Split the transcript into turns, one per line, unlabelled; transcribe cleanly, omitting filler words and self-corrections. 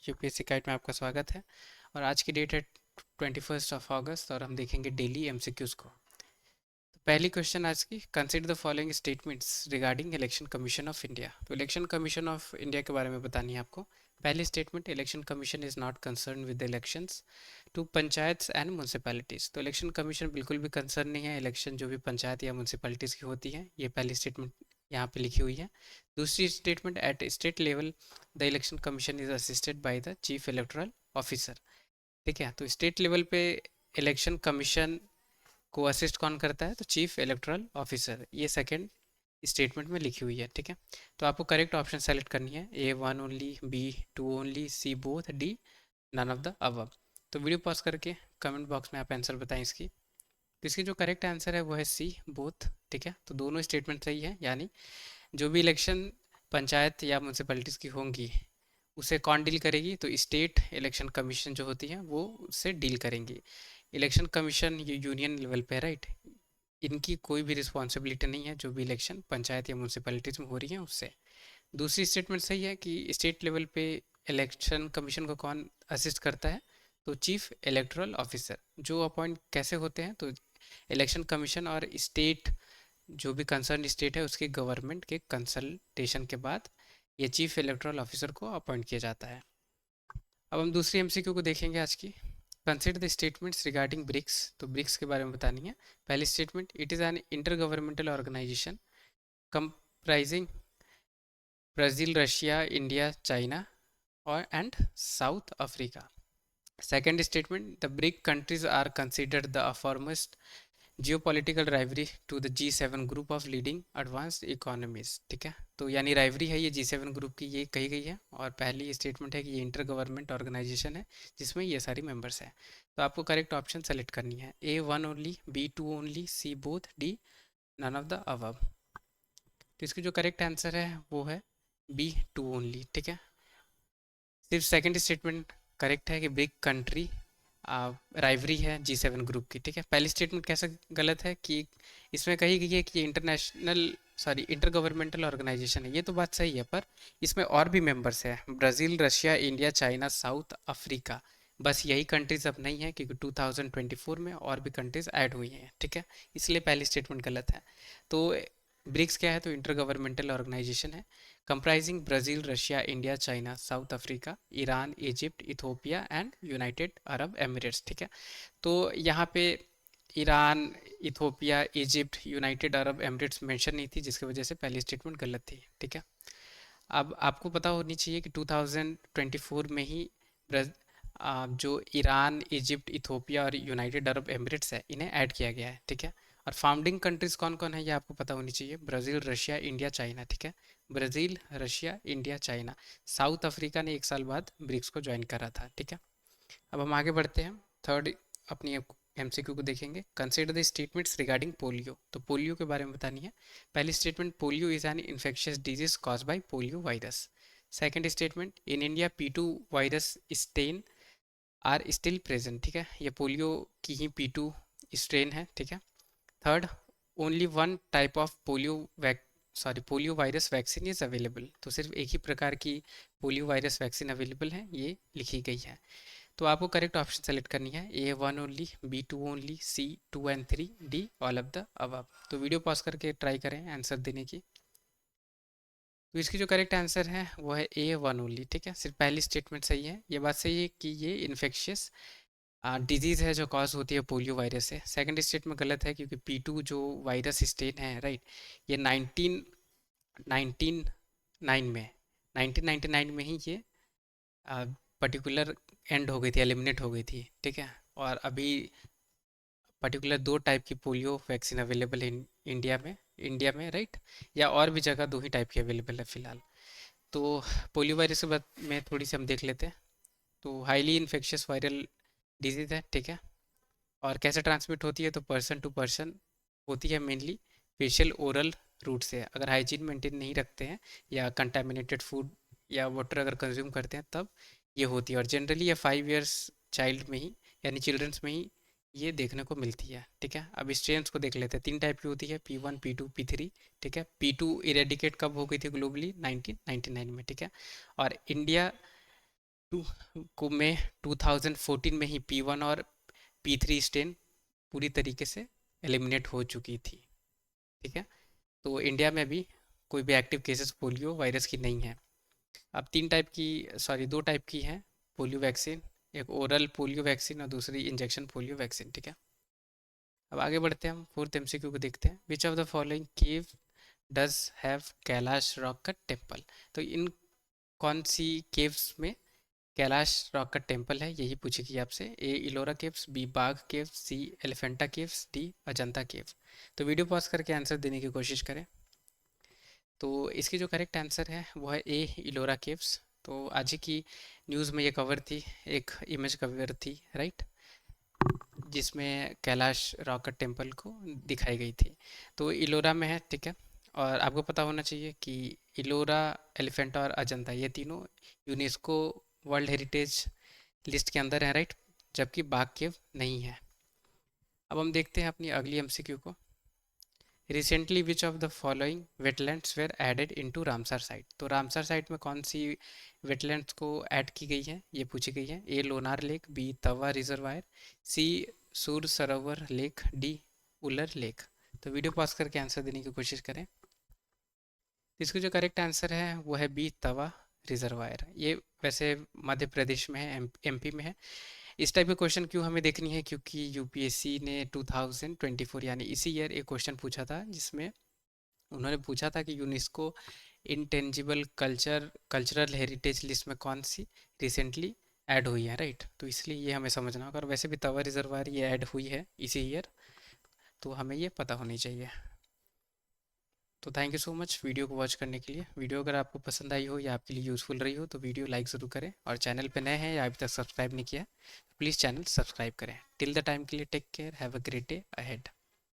UPSC guide में आपका स्वागत है। और आज की डेट है 21 अगस्त और हम देखेंगे डेली एमसीक्यूज को। तो पहली क्वेश्चन आज की, consider the following statements regarding election commission of India. तो इलेक्शन कमीशन ऑफ इंडिया के बारे में बतानी है आपको। पहली statement, election commission is not concern with elections to panchayats and municipalities. तो इलेक्शन कमीशन बिल्कुल भी कंसर्न नहीं है इलेक्शन जो भी पंचायत या म्यूनसिपैलिटीज की होती है। ये पहली स्टेटमेंट यहाँ पे लिखी हुई है। दूसरी statement, at state level the election commission is assisted by the chief electoral officer. ठीक है, तो स्टेट लेवल पे इलेक्शन कमीशन को असिस्ट कौन करता है? तो चीफ इलेक्टोरल ऑफिसर। ये सेकंड स्टेटमेंट में लिखी हुई है। ठीक है, तो आपको करेक्ट ऑप्शन सेलेक्ट करनी है, A one only, B two only, C both, D none of the above. तो वीडियो पॉज करके कमेंट बॉक्स में आप आंसर बताएं इसकी। तो इसकी जो करेक्ट आंसर है वो है सी बोथ। ठीक है, तो दोनों स्टेटमेंट सही है, यानी जो भी इलेक्शन पंचायत या म्यूनसिपैलिटीज़ की होंगी उसे कौन डील करेगी? तो स्टेट इलेक्शन कमीशन जो होती है वो उससे डील करेंगी। इलेक्शन कमीशन ये यूनियन लेवल पे है, राइट। इनकी कोई भी रिस्पॉन्सिबिलिटी नहीं है जो भी इलेक्शन पंचायत या म्यूनसिपैलिटीज़ में हो रही है उससे। दूसरी स्टेटमेंट सही है कि स्टेट लेवल पे इलेक्शन कमीशन को कौन असिस्ट करता है? तो चीफ इलेक्टोरल ऑफिसर। जो अपॉइंट कैसे होते हैं? तो इलेक्शन कमीशन और स्टेट, जो भी कंसर्न स्टेट है उसके गवर्नमेंट के कंसल्टेशन के बाद ये चीफ इलेक्टोरल ऑफिसर को अपॉइंट किया जाता है। अब हम दूसरी एमसीक्यू को देखेंगे आज की। Consider the statements regarding BRICS. तो ब्रिक्स के बारे में बतानी है। पहली statement, it is an intergovernmental organisation comprising Brazil, Russia, India, China और and South Africa. Second statement, the BRIC countries are considered the foremost geopolitical rivalry to the G7 group of leading advanced economies. ठीक है, तो यानी राइवरी है ये G7 group की, ये कही गई है। और पहली स्टेटमेंट है कि ये इंटर गवर्नमेंट ऑर्गेनाइजेशन है जिसमें ये सारी मेंबर्स हैं। तो आपको करेक्ट ऑप्शन सेलेक्ट करनी है, A one only, B two only, C both, D none of the above. तो इसकी जो करेक्ट आंसर है वो है बी टू ओनली। ठीक है, सिर्फ सेकंड स्टेटमेंट करेक्ट है कि बिग कंट्री राइवरी है G7 ग्रुप की। ठीक है, पहली स्टेटमेंट कैसे गलत है कि इसमें कही गई है कि ये इंटर गवर्नमेंटल ऑर्गेनाइजेशन है। ये तो बात सही है, पर इसमें और भी मेंबर्स है, Brazil, Russia, India, China, south Africa. बस यही कंट्रीज अब नहीं है क्योंकि 2024 में और भी कंट्रीज ऐड हुई हैं। ठीक है, इसलिए पहली स्टेटमेंट गलत है। तो ब्रिक्स क्या है? तो इंटर गवर्नमेंटल ऑर्गेनाइजेशन है comprising Brazil, Russia, India, China, south Africa, Iran, Egypt, Ethiopia and United Arab Emirates. ठीक है, तो यहाँ पे Iran, Ethiopia, Egypt, United Arab Emirates mention नहीं थी, जिसकी वजह से पहली स्टेटमेंट गलत थी। ठीक है, अब आपको पता होनी चाहिए कि 2024 में ही जो ईरान, इजिप्ट, इथोपिया और यूनाइटेड अरब एमिरेट्स है इन्हें ऐड किया गया है। ठीक है, और फाउंडिंग कंट्रीज कौन कौन है ये आपको पता होनी चाहिए, ब्राज़ील, रशिया, इंडिया, चाइना। ठीक है, Brazil, Russia, India, China. South Africa ने एक साल बाद ब्रिक्स को ज्वाइन करा था। ठीक है, अब हम आगे बढ़ते हैं, थर्ड अपनी एमसीक्यू को देखेंगे। Consider the statements regarding polio. तो पोलियो के बारे में बतानी है। पहली statement, polio is an infectious disease cause by polio virus. Second statement, in India P2 virus strain are still present. ठीक है, ये पोलियो की ही P2 स्ट्रेन है। ठीक है, third, only one type of polio virus vaccine is available. तो सिर्फ एक ही प्रकार की पोलियो वायरस वैक्सीन अवेलेबल है, ये लिखी गई है। तो आपको करेक्ट ऑप्शन सेलेक्ट करनी है, A one only, B two only, C two and three, D all of the above. तो वीडियो पॉज करके ट्राई करें आंसर देने की। तो इसकी जो करेक्ट आंसर है वो है ए वन ओनली। ठीक है, सिर्फ पहली स्टेटमेंट सही है। ये बात सही है कि ये इन्फेक्शियस डिजीज़ है जो कॉज होती है पोलियो वायरस से। सेकंड स्टेटमेंट गलत है क्योंकि P2 जो वायरस स्टेन है, राइट, ये 1999 में 1999 में ही ये पर्टिकुलर एंड हो गई थी, एलिमिनेट हो गई थी। ठीक है, और अभी पर्टिकुलर दो टाइप की पोलियो वैक्सीन अवेलेबल है इंडिया में, राइट, या और भी जगह दो ही टाइप की अवेलेबल है फिलहाल। तो पोलियो वायरस के बाद में थोड़ी सी हम देख लेते हैं। तो हाईली इन्फेक्शियस वायरल डिजीज़ है। ठीक है, और कैसे ट्रांसमिट होती है? तो पर्सन टू पर्सन होती है, मेनली फेशियल ओरल रूट से। अगर हाइजीन मेंटेन नहीं रखते हैं या कंटामिनेटेड फूड या वाटर अगर कंज्यूम करते हैं तब ये होती है। और जनरली ये 5 इयर्स चाइल्ड में ही, यानी चिल्ड्रंस में ही ये देखने को मिलती है। ठीक है, अब स्ट्रेन्स को देख लेते हैं। तीन टाइप की होती है, P1, P2, P3। ठीक है, P2 इरेडिकेट कब हो गई थी ग्लोबली? 1999 में। ठीक है, और इंडिया को में 2014 में ही P1 और P3 स्ट्रेन पूरी तरीके से एलिमिनेट हो चुकी थी। ठीक है, तो इंडिया में भी कोई भी एक्टिव केसेस पोलियो वायरस की नहीं है। अब दो टाइप की है पोलियो वैक्सीन, एक ओरल पोलियो वैक्सीन और दूसरी इंजेक्शन पोलियो वैक्सीन। ठीक है, अब आगे बढ़ते हैं, हम फोर्थ एमसीक्यू को देखते हैं। विच of the following cave does have Kailash rock का टेम्पल? तो इन कौन सी केव्स में कैलाश रॉक का टेम्पल है, यही पूछेगी आपसे। ए इलोरा केव्स, बी बाघ केव्स, सी एलिफेंटा केव्स, डी अजंता केव। तो वीडियो पॉज करके आंसर देने की कोशिश करें। तो इसकी जो करेक्ट आंसर है वो है ए इलोरा केव्स। तो आज ही की न्यूज़ में ये कवर थी, एक इमेज कवर थी, राइट, जिसमें कैलाश रॉक टेम्पल को दिखाई गई थी। तो इलोरा में है। ठीक है, और आपको पता होना चाहिए कि इलोरा, एलिफेंटा और अजंता ये तीनों यूनेस्को वर्ल्ड हेरिटेज लिस्ट के अंदर है, राइट, जबकि बाघ केव नहीं है। अब हम देखते हैं अपनी अगली एमसीक्यू को। Recently which of the following wetlands were added into Ramsar site? तो रामसर साइट में कौन सी वेटलैंड्स को ऐड की गई है, ये पूछी गई है। ए लोनार लेक, बी तवा रिजर्वायर, सी सूर सरोवर लेक, डी उलर लेक। तो वीडियो पॉज करके आंसर देने की कोशिश करें। इसका जो करेक्ट आंसर है वो है बी तवा रिजर्वायर। ये वैसे मध्य प्रदेश में है, एमपी में है। इस टाइप के क्वेश्चन क्यों हमें देखनी है, क्योंकि यूपीएससी ने 2024 यानी इसी ईयर एक क्वेश्चन पूछा था, जिसमें उन्होंने पूछा था कि UNESCO intangible cultural heritage list में कौन सी रिसेंटली ऐड हुई है, राइट। तो इसलिए ये हमें समझना होगा, और वैसे भी तवा रिजर्वायर ये ऐड हुई है इसी ईयर, तो हमें ये पता होनी चाहिए। तो thank you so much video को वॉच करने के लिए। वीडियो अगर आपको पसंद आई हो या आपके लिए यूज़फुल रही हो तो वीडियो लाइक ज़रूर करें, और चैनल पे नए हैं या अभी तक सब्सक्राइब नहीं किया, प्लीज़ चैनल सब्सक्राइब करें। टिल द टाइम के लिए take care, have a great day ahead.